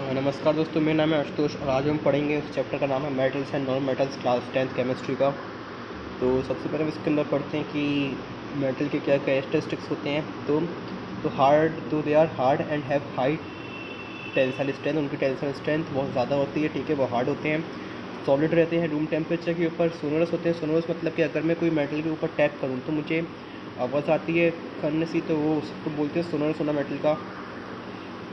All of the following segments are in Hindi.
नमस्कार दोस्तों, मेरा नाम है आशुतोष और आज हम पढ़ेंगे उस चैप्टर का नाम है metals and non metals, class 10th chemistry का। तो सबसे पहले हम इसके अंदर पढ़ते हैं कि मेटल के क्या कैरेक्टरिस्टिक्स होते हैं। तो they are hard and have high tensile strength. उनकी टेंसाइल स्ट्रेंथ बहुत ज़्यादा होती है, ठीक है, वो हार्ड होते हैं, सॉलिड रहते हैं रूम टेम्परेचर के ऊपर, सोनरस होते हैं। सोनरस मतलब कि अगर मैं कोई मेटल के ऊपर टैप करूँ तो मुझे आवाज़ आती है करने से, तो वो उसको बोलते हैं सोनरस होना मेटल का।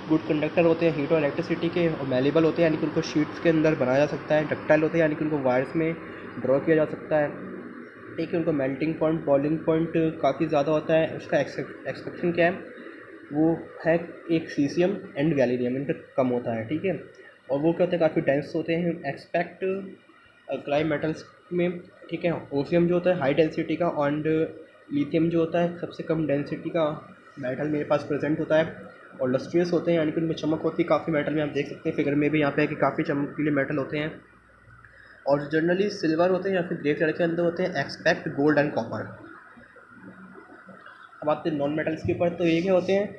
गुड कंडक्टर होते हैं हीट और इलेक्ट्रिसिटी के, और मेलेबल होते हैं यानी कि उनको शीट्स के अंदर बनाया जा सकता है। डक्टाइल होते हैं यानी कि उनको वायर्स में ड्रॉ किया जा सकता है, ठीक है। उनको मेल्टिंग पॉइंट, बॉइलिंग पॉइंट काफ़ी ज़्यादा होता है। उसका एक्सपेक्शन क्या है, वो है एक सीसियम एंड गैलीनियम, इनका कम होता है, ठीक है। और वो क्या होते हैं, काफ़ी डेंस होते हैं। एक्सपेक्ट अल्कलाई मेटल्स में, ठीक है, ओसियम जो होता है हाई डेंसिटी का, एंड लिथियम जो होता है सबसे कम डेंसिटी का मेटल मेरे पास प्रेजेंट होता है। और लस्ट्रियस होते हैं यानी कि उनमें चमक होती है काफ़ी। मेटल में आप देख सकते हैं फिगर में भी यहाँ पे है कि काफ़ी चमकीले मेटल होते हैं। और जनरली सिल्वर होते हैं या फिर ग्रे कलर के अंदर होते हैं। Expect gold and copper. अब आते हैं नॉन मेटल्स के ऊपर, तो ये क्या होते हैं,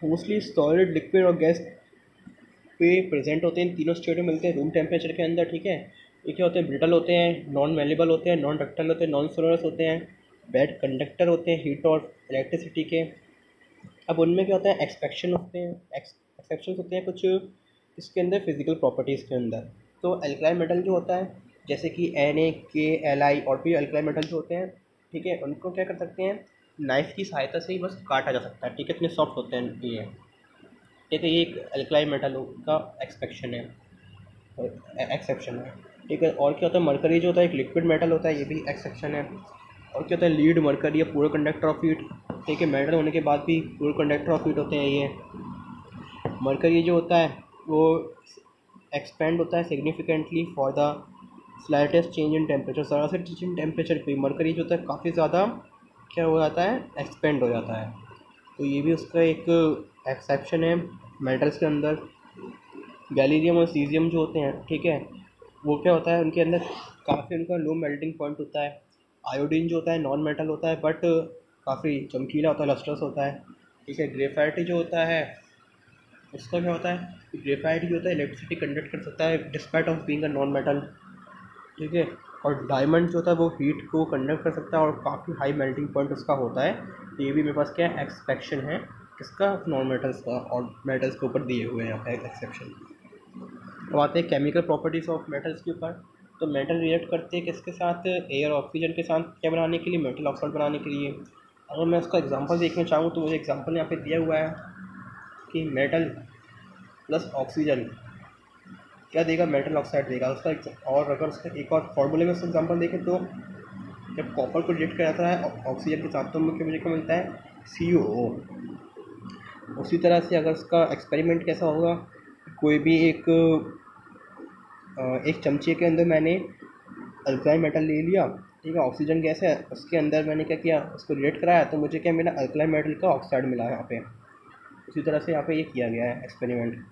मोस्टली सॉलिड, लिक्विड और गैस पे प्रेजेंट होते हैं। इन तीनों स्टेट में मिलते हैं रूम टेम्परेचर के अंदर, ठीक है। ये क्या होते हैं, ब्रिटल होते हैं, नॉन मेलेबल होते हैं, नॉन डक्टाइल होते हैं, नॉन सोलरस होते हैं, बैड कंडक्टर होते हैं हीट और इलेक्ट्रिसिटी के। अब उनमें क्या होता है, एक्सपेक्शन होते हैं, एक्सेप्शन होते हैं कुछ इसके अंदर फिजिकल प्रॉपर्टीज़ के अंदर। तो एल्कलाई मेटल जो होता है जैसे कि Na, K, Li और भी एल्कलाई मेटल जो होते हैं, ठीक है, उनको क्या कर सकते हैं, नाइफ की सहायता से ही बस काटा जा सकता है, ठीक है, इतने सॉफ्ट होते हैं ये, ठीक है। ये एक एल्कलाई मेटल का एक्सपेक्शन है, एक्सेप्शन है, ठीक है। और क्या होता है, मरकरी जो होता है एक लिक्विड मेटल होता है, ये भी एक्सेप्शन है। और क्या होता है, लीड, मरकरी या पूरा कंडक्टर ऑफ हीट, ठीक है, मेटल होने के बाद भी पूरा कंडक्टर ऑफ हीट होते हैं ये। मरकरी जो होता है वो एक्सपेंड होता है significantly for the slightest change in temperature. ज़रा से चेंज इन टेम्परेचर पे मरकरी जो होता है काफ़ी ज़्यादा क्या हो जाता है, एक्सपेंड हो जाता है। तो ये भी उसका एक एक्सेप्शन है मेटल्स के अंदर। गैलीनियम और सीजियम जो होते हैं, ठीक है, वो क्या होता है, उनके अंदर काफ़ी उनका लो मेल्टिंग पॉइंट होता है। आयोडीन जो होता है नॉन मेटल होता है बट काफ़ी चमकीला होता है, लस्ट्रस होता है, ठीक है। ग्रेफाइट जो होता है उसका क्या होता है, ग्रेफाइट जो होता है इलेक्ट्रिसिटी कंडक्ट कर सकता है despite of being a non metal, ठीक है। और डायमंड जो होता है वो हीट को कंडक्ट कर सकता है और काफ़ी हाई मेल्टिंग पॉइंट उसका होता है। तो ये भी मेरे पास क्या है, एक्सपेक्शन है किसका, नॉन मेटल्स का, और मेटल्स के ऊपर दिए हुए हैं यहाँ पे एक्सेप्शन। अब आते हैं केमिकल प्रॉपर्टीज़ ऑफ मेटल्स के ऊपर। तो मेटल रिएक्ट करते हैं किसके साथ, एयर ऑक्सीजन के साथ, क्या बनाने के लिए, मेटल ऑक्साइड बनाने के लिए। अगर मैं उसका एग्जांपल देखना चाहूँ तो मुझे एग्जांपल यहाँ पे दिया हुआ है कि मेटल प्लस ऑक्सीजन क्या देगा, मेटल ऑक्साइड देगा उसका और अगर उसका एक और फॉर्मूले में उसका एग्जांपल देखें तो जब कॉपर को रिएक्ट किया जाता है ऑक्सीजन के साथ तो मुझे क्या मिलता है, CuO। उसी तरह से अगर उसका एक्सपेरिमेंट कैसा होगा, कोई भी एक चमचे के अंदर मैंने अल्कलाई मेटल ले लिया, ठीक है, ऑक्सीजन गैस है, उसके अंदर मैंने क्या किया, उसको रिएक्ट कराया तो मुझे क्या मिला, अल्कलाई मेटल का ऑक्साइड मिला यहाँ पे। उसी तरह से यहाँ पे ये किया गया है एक्सपेरिमेंट।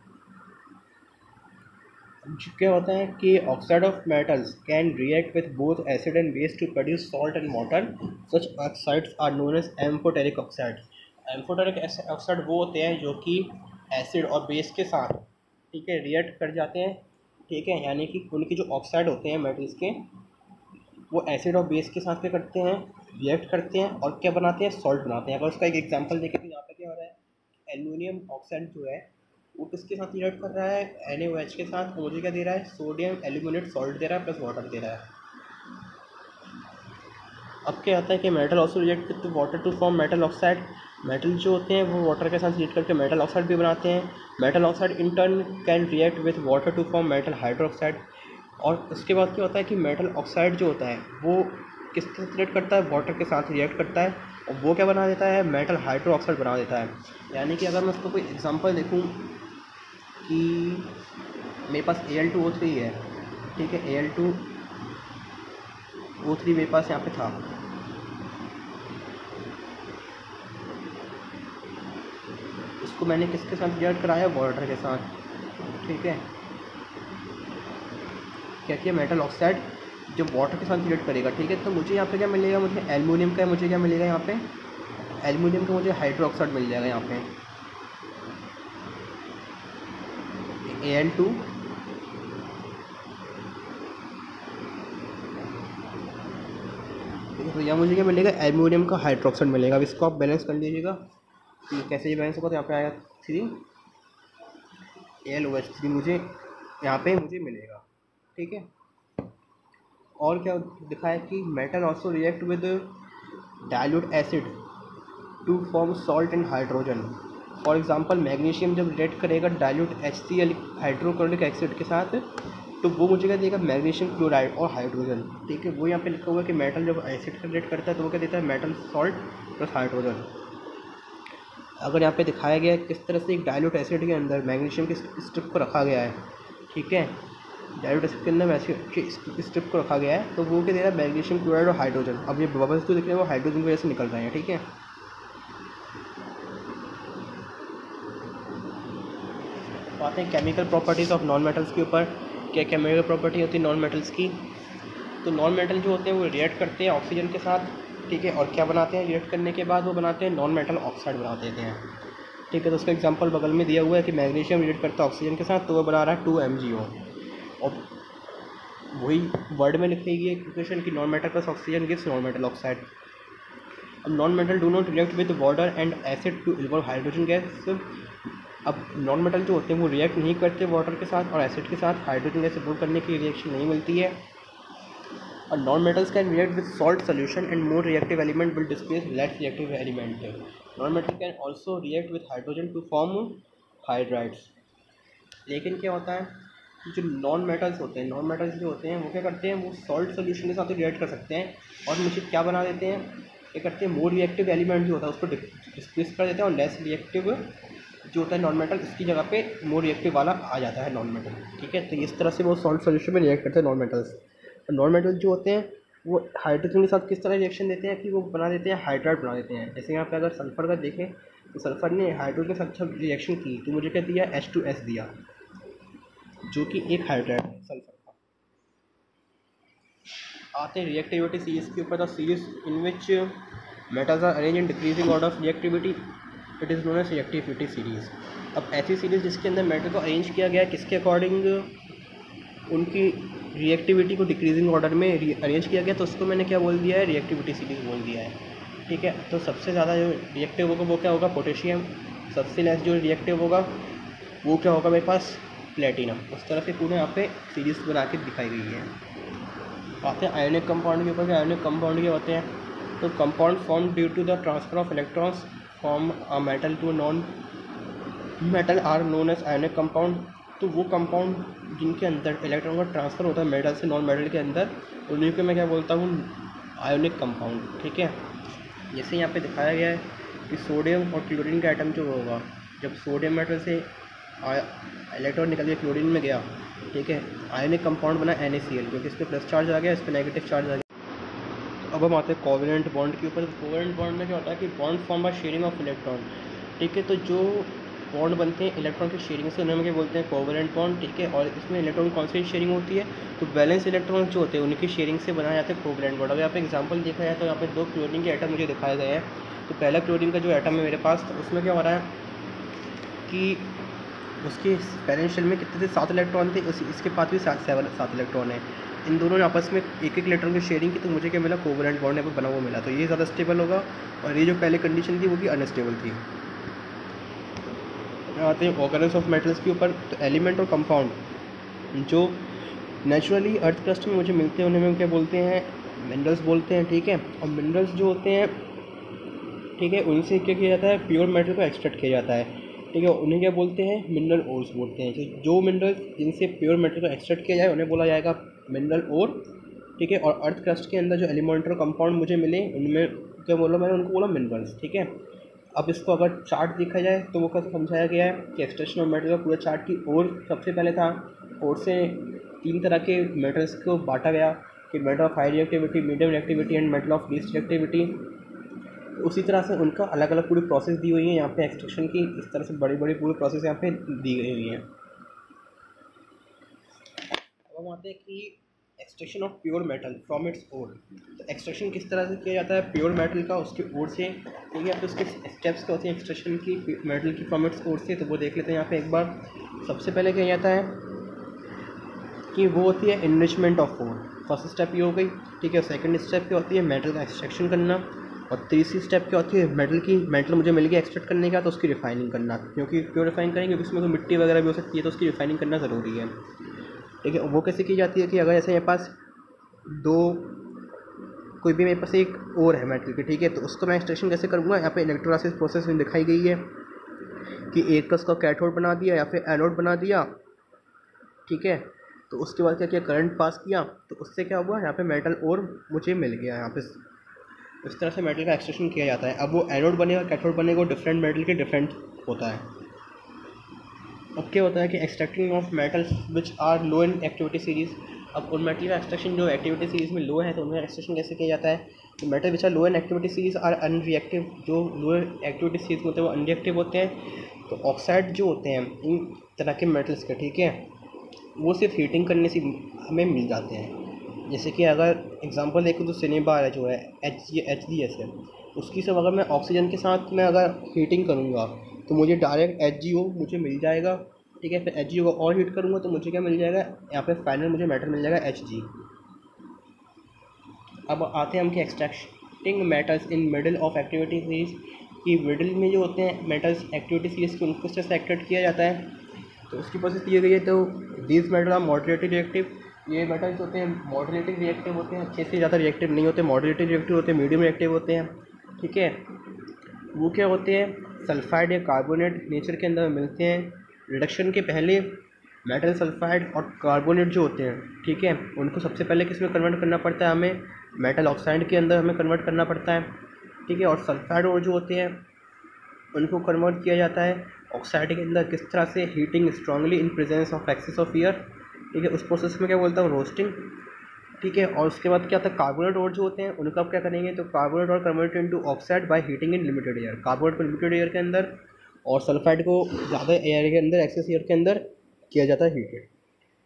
क्या होता है कि oxide of metals can react with both acid and base to produce salt and water. Such oxides are known as amphoteric oxide. Amphoteric oxide वो होते हैं जो कि एसिड और बेस के साथ, ठीक है, रिएक्ट कर जाते हैं, ठीक है, यानी कि उनके जो ऑक्साइड होते हैं मेटल्स के वो एसिड और बेस के साथ क्या करते हैं, रिएक्ट करते हैं और क्या बनाते हैं, सॉल्ट बनाते हैं। अगर उसका एक एग्जांपल देखें तो यहाँ पे क्या हो रहा है, एल्यूमिनियम ऑक्साइड जो है वो किसके साथ रिएक्ट कर रहा है, NaOH के साथ। तो मुझे क्या दे रहा है, सोडियम एल्यूमिनेट सॉल्ट दे रहा है प्लस वाटर दे रहा है। अब क्या आता है कि metal also react with water to form metal oxide. Metal जो होते हैं वो वाटर के साथ रिएक्ट करके मेटल ऑक्साइड भी बनाते हैं। Metal oxide in turn can react with water to form metal hydroxide. और उसके बाद क्या होता है कि मेटल ऑक्साइड जो होता है वो किसके साथ रिएक्ट करता है, वाटर के साथ रिएक्ट करता है और वो क्या बना देता है, मेटल हाइड्रो ऑक्साइड बना देता है। यानी कि अगर मैं उसको कोई एग्जांपल देखूं कि मेरे पास Al2O3 है, ठीक है, Al2O3 मेरे पास यहाँ पे था, इसको मैंने किसके साथ रिएक्ट कराया, वाटर के साथ, ठीक है। क्या किया, मेटल ऑक्साइड जब वाटर के साथ रिएक्ट करेगा, ठीक है, तो मुझे यहाँ पे क्या मिलेगा, मुझे एल्युमिनियम का मुझे क्या मिलेगा यहाँ पे, एल्युमिनियम का मुझे हाइड्रो ऑक्साइड मिल जाएगा यहाँ पे। An2, तो यहाँ मुझे क्या मिलेगा, एल्यूमिनियम का हाइड्रोक्साइड मिलेगा। अब इसको आप बैलेंस कर लीजिएगा कि कैसे ये बैलेंस होगा। तो यहाँ पे आएगा 3LOH3 मुझे यहाँ पे मुझे मिलेगा, ठीक है। और क्या दिखाया कि metal also react with dilute acid to form salt and hydrogen. For example magnesium जब रिएक्ट करेगा डाइल्यूट HCl हाइड्रोक्लोरिक एसिड के साथ, तो वो मुझे क्या देगा, मैग्नीशियम क्लोराइड और हाइड्रोजन, ठीक है। वो यहाँ पे लिखा हुआ है कि मेटल जब एसिड का रिएक्ट करता है तो वो क्या देता है, मेटल सॉल्ट प्लस हाइड्रोजन। अगर यहाँ पे दिखाया गया है किस तरह से एक डाइल्यूट एसिड के अंदर मैग्नीशियम के स्ट्रिप को रखा गया है, ठीक है, डाइल्यूट एसिड के अंदर वैसे स्ट्रिप को रखा गया है, तो वो क्या दे रहा है, मैग्नीशियम क्लोराइड और हाइड्रोजन। अब ये बबल्स तो दिख रहे हैं वो हाइड्रोजन की वजह से निकल रहे हैं, ठीक है। तो आते हैं chemical properties of non metals के ऊपर। क्या केमिकल प्रॉपर्टी होती है नॉन मेटल्स की। तो नॉन मेटल जो होते हैं वो रिएक्ट करते हैं ऑक्सीजन के साथ, ठीक है, और क्या बनाते हैं, रिएक्ट करने के बाद वो बनाते हैं नॉन मेटल ऑक्साइड बना देते हैं, ठीक है। तो उसका एग्जांपल बगल में दिया हुआ है कि मैग्नीशियम रिएक्ट करता है ऑक्सीजन के साथ तो वो बना रहा है 2MgO। और वही वर्ड में लिखेगी एक इक्वेशन कि non metal plus oxygen gives non metal oxide. अब non metal do not react with water and acid to evolve hydrogen gas. अब नॉन मेटल जो होते हैं वो रिएक्ट नहीं करते वाटर के साथ और एसिड के साथ, हाइड्रोजन गैस इवॉल्व करने की रिएक्शन नहीं मिलती है। और non metals can react with salt solution and more reactive element will displace less reactive element. Non metal can also react with hydrogen to form hydrides. लेकिन क्या होता है, जो नॉन मेटल्स होते हैं, नॉन मेटल्स जो होते हैं वो क्या करते हैं, वो सॉल्ट सोल्यूशन के साथ रिएक्ट कर सकते हैं और मुझे क्या बना देते हैं, क्या करते हैं, मोर रिएक्टिव एलिमेंट जो होता है उसको डिस्प्लेस कर देते हैं और लेस रिएक्टिव जो होता है नॉन मेटल इसकी जगह पे मोर रिएक्टिव वाला आ जाता है नॉन मेटल, ठीक है। तो इस तरह से वो सॉल्ट सोल्यूशन में रिएक्ट करते हैं नॉन मेटल्स। नॉन मेटल जो होते हैं वो हाइड्रोजन के साथ किस तरह रिएक्शन देते हैं कि वो बना देते हैं हाइड्राइड बना देते हैं। जैसे यहाँ पे अगर सल्फर का देखें तो सल्फर ने हाइड्रोजन के साथ जब रिएक्शन की तो मुझे क्या दिया, H2S दिया, जो कि एक हाइड्राइड है सल्फर का। आते हैं रिएक्टिविटी सीरीज के ऊपर। The series in which metals are arrange in decreasing order of reactivity it is known as reactivity series. अब ऐसी सीरीज जिसके अंदर मेटल को अरेंज किया गया है किसके अकॉर्डिंग, उनकी रिएक्टिविटी को डिक्रीजिंग ऑर्डर में अरेंज किया गया, तो उसको मैंने क्या बोल दिया है, रिएक्टिविटी सीरीज बोल दिया है, ठीक है। तो सबसे ज़्यादा जो रिएक्टिव होगा वो क्या होगा, पोटेशियम। सबसे लेस जो रिएक्टिव होगा वो क्या होगा मेरे पास, प्लेटिनम। उस तरह से पूरे यहाँ पे सीरीज बना के दिखाई गई है। आते हैं आयोनिक कंपाउंड के ऊपर। आयोनिक कंपाउंड क्या होते हैं, तो compound form due to the transfer of electrons from a metal to non metal are known as ionic compound. तो वो कंपाउंड जिनके अंदर इलेक्ट्रॉन का ट्रांसफ़र होता है मेटल से नॉन मेटल के अंदर, उन्हीं को मैं क्या बोलता हूँ, आयोनिक कंपाउंड, ठीक है। जैसे यहाँ पे दिखाया गया है कि सोडियम और क्लोरीन का एटम जो होगा, जब सोडियम मेटल से इलेक्ट्रॉन निकल के क्लोरीन में गया, ठीक है, आयोनिक कंपाउंड बना NaCl, क्योंकि इस पर प्लस चार्ज आ गया, इस पर नेगेटिव चार्ज आ गया। अब हम आते हैं कोवेलेंट बॉन्ड के ऊपर। कोवेलेंट बॉन्ड में क्या होता है कि bond form by sharing of electron, ठीक है। तो जो बॉन्ड बनते हैं इलेक्ट्रॉन की शेयरिंग से, उन्हें क्या बोलते हैं, कोवेलेंट बॉन्ड, ठीक है। और इसमें इलेक्ट्रॉन कौन सी शेयरिंग होती है, तो बैलेंस इलेक्ट्रॉन जो होते हैं उनकी शेयरिंग से बनाया जाता है कोवेलेंट बॉन्ड। अगर यहाँ पे एग्जांपल देखा जाए तो यहाँ पे 2 क्लोरीन के एटम मुझे दिखाए गए हैं। तो पहला क्लोरीन का जो एटम है मेरे पास, तो उसमें क्या हो रहा है कि उसके बैलेंस शेल में कितने थे, 7 इलेक्ट्रॉन थे, इसके पास भी 7 इलेक्ट्रॉन है। इन दोनों ने आपस में एक इलेक्ट्रॉन की शेयरिंग की, तो मुझे क्या मिला, कोवेलेंट बॉन्ड यहाँ पर बना हुआ मिला। तो ये ज़्यादा स्टेबल होगा और ये जो पहले कंडीशन थी वो भी अनस्टेबल थी। आते हैं ऑर्गेनिक्स ऑफ मेटल्स के ऊपर। तो एलिमेंट और कंपाउंड जो नेचुरली अर्थ क्रस्ट में मुझे मिलते हैं उन्हें हम क्या बोलते हैं, मिनरल्स बोलते हैं, ठीक है। और मिनरल्स जो होते हैं, ठीक है, उनसे क्या किया जाता है, प्योर मेटल को एक्सट्रैक्ट किया जाता है, ठीक है। उन्हें क्या बोलते हैं, मिनरल ओर्स बोलते हैं। जो मिनरल्स जिनसे प्योर मेटल को एक्सट्रैक्ट किया जाए उन्हें बोला जाएगा मिनरल ओर, ठीक है। और अर्थ क्रस्ट के अंदर जो एलिमेंट और कंपाउंड मुझे मिले उनमें क्या बोला मैंने, उनको बोला मिनरल्स, ठीक है। अब इसको अगर चार्ट देखा जाए तो वो कैसे समझाया गया है कि एक्सट्रैक्शन ऑफ मेटल का पूरा चार्ट की ओर सबसे पहले था। ओर से 3 तरह के मेटल्स को बांटा गया कि metal of high reactivity, medium reactivity and metal of least reactivity. उसी तरह से उनका अलग अलग पूरी प्रोसेस दी हुई है यहाँ पे एक्सट्रैक्शन की। इस तरह से बड़ी बड़ी पूरी प्रोसेस यहाँ पे दी गई हुई है। अब हम आते हैं कि extraction of pure metal from its ore. तो एक्सट्रैक्शन किस तरह से किया जाता है प्योर मेटल का, उसके ओर से, ठीक है। तो उसके स्टेप्स क्या होते हैं एक्सट्रैक्शन की मेटल की फ्रॉम इट्स ओर से, तो वो देख लेते हैं यहाँ पे एक बार। सबसे पहले क्या जाता है कि वो होती है enrichment of ore. First step ये हो गई, ठीक है। सेकंड स्टेप क्या होती है, मेटल का एक्सट्रैक्शन करना। और तीसरी स्टेप क्या होती है, मेटल मुझे मिल गया एक्सट्रैक्ट करने का, तो उसकी रिफाइनिंग करना। क्योंकि क्यों रिफाइन करेंगे, क्योंकि उसमें तो मिट्टी वगैरह भी हो सकती है, तो उसकी रिफाइनिंग करना ज़रूरी है, ठीक है। वो कैसे की जाती है कि अगर ऐसे मेरे पास दो कोई भी मेरे पास एक और है मेटल की, ठीक है, तो उसको मैं एक्सट्रैक्शन कैसे करूँगा। यहाँ पे इलेक्ट्रोलाइसिस प्रोसेस में दिखाई गई है कि एक का उसका कैथोड बना दिया या फिर एनोड बना दिया, ठीक है। तो उसके बाद क्या किया, करंट पास किया, तो उससे क्या हुआ, यहाँ पे मेटल और मुझे मिल गया यहाँ पे। इस तरह से मेटल का एक्सट्रैक्शन किया जाता है। अब वो एनोड बनेगा कैथोड बनेगा, वो डिफरेंट मेटल के डिफरेंट होता है। अब क्या होता है कि extracting of metals which are low in activity series. अब उन मेटल का एक्सट्रैक्शन जो एक्टिविटी सीरीज़ में लो है, तो उनका एक्सट्रैक्शन कैसे किया जाता है। तो metal which are low in activity series are unreactive. जो लो एक्टिविटी सीरीज़ होते हैं वो अनरिएक्टिव होते हैं। तो ऑक्साइड जो होते हैं इन तरह के मेटल्स के, ठीक है, वो सिर्फ हीटिंग करने से हमें मिल जाते हैं। जैसे कि अगर एग्जांपल देखो तो सिनेबार है जो है HDS है, उसकी सब अगर मैं ऑक्सीजन के साथ मैं अगर हीटिंग करूँगा तो मुझे डायरेक्ट HgO मुझे मिल जाएगा, ठीक है। फिर HgO को और हीट करूँगा तो मुझे क्या मिल जाएगा, यहाँ पे फाइनल मुझे मेटल मिल जाएगा Hg। अब आते हैं हम कि extracting metals in middle of activity series, कि मिडल में जो होते हैं मेटल्स एक्टिविटी सीरीज के, उनको किस तरह से एक्सट्रैक्ट किया जाता है। तो उसकी प्रोसेस दी गई है। तो दीज मेटल आर मॉडरेटिव रिएक्टिव। ये मेटल्स होते हैं मॉडरेटिव रिएक्टिव होते हैं, अच्छे से ज़्यादा रिएक्टिव नहीं होते, मॉडरेटिव रिएक्टिव होते हैं, मीडियम रिएक्टिव होते हैं, ठीक है। वो क्या होते हैं, सल्फाइड या कार्बोनेट नेचर के अंदर मिलते हैं। रिडक्शन के पहले मेटल सल्फाइड और कार्बोनेट जो होते हैं, ठीक है, उनको सबसे पहले किस में कन्वर्ट करना पड़ता है, हमें मेटल ऑक्साइड के अंदर हमें कन्वर्ट करना पड़ता है, ठीक है। और सल्फाइड और जो होते हैं उनको कन्वर्ट किया जाता है ऑक्साइड के अंदर किस तरह से, heating strongly in presence of excess of air, ठीक है। उस प्रोसेस में क्या बोलता हूँ, रोस्टिंग, ठीक है। और उसके बाद क्या था, कार्बोनेट और जो होते हैं उनका आप क्या करेंगे, तो कार्बोनेट और convert into oxide by heating in limited air. Carbonate को लिमिटेड एयर के अंदर और सल्फाइड को ज़्यादा एयर के अंदर, एक्सेस एयर के अंदर किया जाता है हीटेड,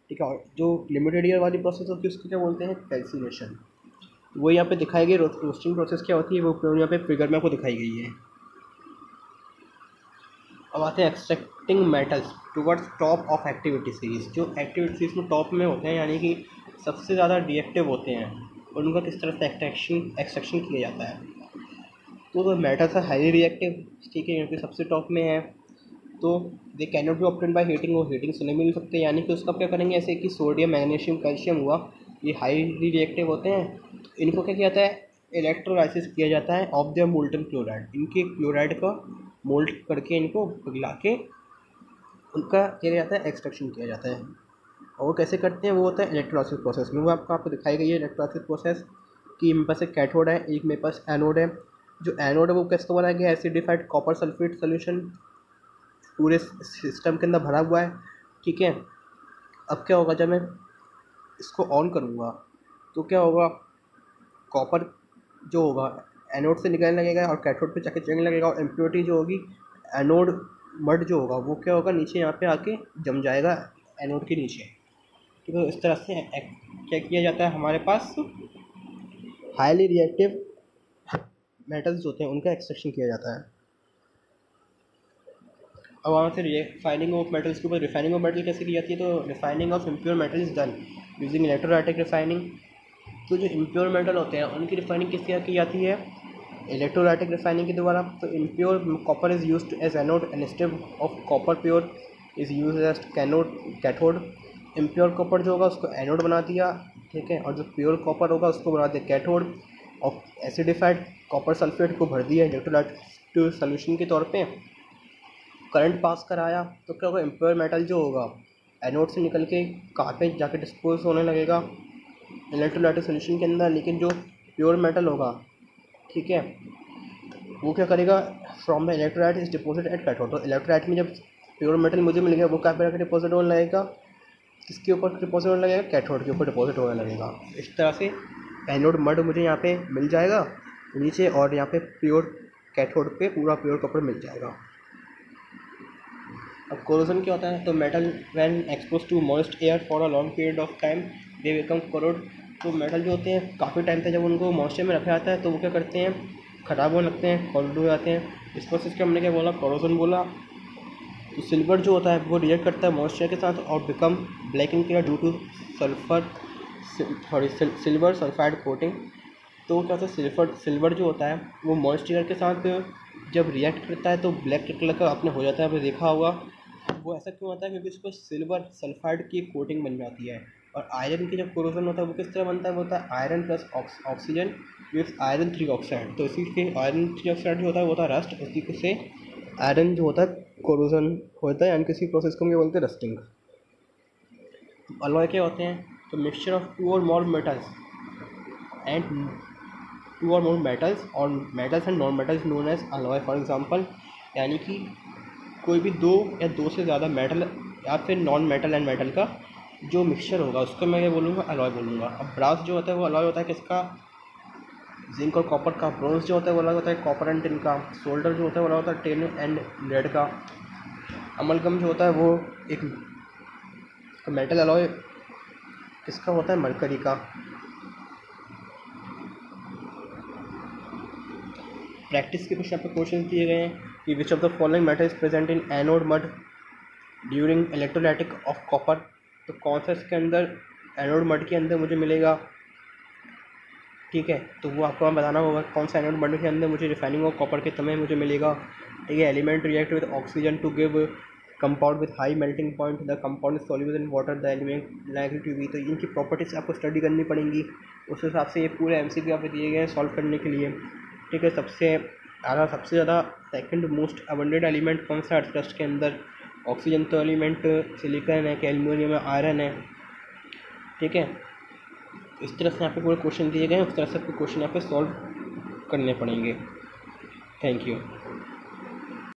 ठीक है। और जो लिमिटेड एयर वाली प्रोसेस होती है उसको क्या बोलते हैं, कैल्सिनेशन। वो यहाँ पे दिखाई गई रोस्टिंग प्रोसेस क्या होती है, वो यहाँ पे फिगर में आपको दिखाई गई है। अब आते हैं extracting metals towards top of activity series. जो एक्टिविटी सीरीज में टॉप में होते हैं, यानी कि सबसे ज़्यादा रिएक्टिव होते हैं, उनका किस तरह से एक्सट्रैक्शन किया जाता है। तो मेटल्स आर हाईली रिएक्टिव, ठीक है, क्योंकि सबसे टॉप में है, तो they can not be obtain by heating. वो हीटिंग से नहीं मिल सकते, यानी कि उसका क्या करेंगे, ऐसे कि सोडियम मैग्नीशियम कैल्शियम हुआ, ये हाईली रिएक्टिव होते हैं। तो इनको क्या किया जाता है, इलेक्ट्रोलाइसिस किया जाता है ऑफ द मोल्टन क्लोराइड। इनके क्लोराइड का मोल्ट करके इनको पिघला के उनका किया जाता है, एक्सट्रैक्शन किया जाता है। और वो कैसे करते हैं, वो होता है इलेक्ट्रोलाइसिस प्रोसेस में। वो आपको दिखाई गई है इलेक्ट्रोलाइसिस प्रोसेस कि मेरे पास एक कैथोड है, एक मेरे पास एनोड है। जो एनोड है वो कैसे बनाया गया, एसिडिफाइड कॉपर सल्फेट सोल्यूशन पूरे सिस्टम के अंदर भरा हुआ है, ठीक है। अब क्या होगा, जब मैं इसको ऑन करूँगा तो क्या होगा, कॉपर जो होगा एनोड से निकलने लगेगा और कैथोड पे जाके जंग लगेगा, और इम्प्योरिटी जो होगी एनोड मड जो होगा वो क्या होगा, नीचे यहाँ पे आके जम जाएगा एनोड के नीचे, ठीक है। इस तरह से क्या किया जाता है, हमारे पास हाईली रिएक्टिव मेटल्स होते हैं उनका एक्सट्रैक्शन किया जाता है। अब वहाँ से रिफाइनिंग ऑफ मेटल्स के ऊपर, रिफाइनिंग ऑफ मेटल कैसे की जाती है, तो refining of impure metal is done using electrolytic refining. तो जो इम्प्योर मेटल होते हैं उनकी रिफाइनिंग किस तरह की जाती है, इलेक्ट्रोलाइटिक रिफाइनिंग के द्वारा। तो impure copper is used as anode and instead of copper pure is use as cathode. Impure copper जो होगा उसको एनोड बना दिया, ठीक है, और जो प्योर कॉपर होगा उसको बना दिया कैथोड। और एसिडिफाइड कॉपर सल्फेट को भर दिया इलेक्ट्रोलाइटिक सोल्यूशन के तौर पे, करंट पास कराया, तो क्या होगा, इम्प्योर मेटल जो होगा एनोड से निकल के कहाँ पे जाके डिस्पोज होने लगेगा, इलेक्ट्रोलाइटिक सोल्यूशन के अंदर। लेकिन जो प्योर मेटल होगा, ठीक है, वो क्या करेगा, from the electrolyte is deposit at cathode. तो इलेक्ट्रोलाइट में जब प्योर मेटल मुझे मिल गया, वो कहाँ पे डिपोजिट होने लगेगा, किसके ऊपर डिपोजिट होने लगेगा, कैथोड के ऊपर डिपोजिट होने लगेगा। इस तरह से एनोड मड मुझे यहाँ पे मिल जाएगा नीचे, और यहाँ पे प्योर कैथोड पे पूरा प्योर कॉपर मिल जाएगा। अब कोरोजन क्या होता है, तो metal when expose to moist air for a long period of time they become corrode. तो मेटल जो होते हैं काफ़ी टाइम तक जब उनको मॉइस्चर में रखा जाता है तो वो क्या करते हैं, ख़राब होने लगते हैं, कोरोड हो जाते हैं। इस प्रोसेस को हमने क्या बोला, कोरोजन बोला। तो सिल्वर जो होता है वो रिएक्ट करता है मॉइस्चर के साथ और become black in colour due two sulphur silver sulphide coating. तो क्या होता है सिल्वर जो होता है वो मॉइस्चर के साथ जब रिएक्ट करता है तो ब्लैक कलर का आपने हो जाता है, आपने देखा होगा। वो ऐसा क्यों होता है? क्योंकि उसको सिल्वर सल्फाइड की कोटिंग बन जाती है। और आयरन की जब कोरोजन होता है वो किस तरह बनता है? वो होता है iron plus oxygen with iron 3 oxide. तो इसी के आयरन 3 ऑक्साइड जो होता है वो होता है रस्ट, उसी से आयरन जो होता है कोरोजन होता है, यानी किसी प्रोसेस को हम ये बोलते हैं रस्टिंग। अलॉय क्या होते हैं? तो मिक्सचर ऑफ 2 और मोर मेटल्स एंड 2 और मोर मेटल्स और metals and non metals known as alloy. For example, यानी कि कोई भी 2 या 2 से ज़्यादा मेटल या फिर नॉन मेटल एंड मेटल का जो मिक्सचर होगा उसको मैं ये बोलूँगा अलॉय बोलूँगा। अब ब्रास जो होता है वो अलॉय होता है किसका? जिंक और कॉपर का। ब्रोंज जो होता है वो अलॉय होता है कॉपर एंड टिन का। सोल्डर जो होता है वो अलॉय होता है टिन एंड लेड का। अमलगम जो होता है वो एक मेटल अलॉय किसका होता है? मरकरी का। प्रैक्टिस के कुछ यहाँ पे क्वेश्चन दिए गए हैं कि which of the following metal is present in anode mud during electrolytic of copper. तो कौन सा इसके अंदर एनोड मड के अंदर मुझे मिलेगा? ठीक है, तो वो आपको बताना होगा कौन सा एनोड मड के अंदर मुझे रिफाइनिंग ऑफ कॉपर के समय मुझे मिलेगा। ठीक है, element react with oxygen to give compound with high melting point, the compound is soluble in water, the element likely to be. तो इनकी प्रॉपर्टीज आपको स्टडी करनी पड़ेंगी, उस हिसाब से ये पूरे MCQ आपको दिए गए हैं सॉल्व करने के लिए। ठीक है, सबसे ज़्यादा सेकंड मोस्ट अबंडेंट एलिमेंट कौन सा अर्थ क्रस्ट के अंदर? ऑक्सीजन। तो एलिमेंट सिलिकॉन है कि एल्युमिनियम है, आयरन है। ठीक है, इस तरह से यहाँ पे पूरे क्वेश्चन दिए गए हैं, उस तरह से आपको क्वेश्चन यहाँ पे सॉल्व करने पड़ेंगे। Thank you.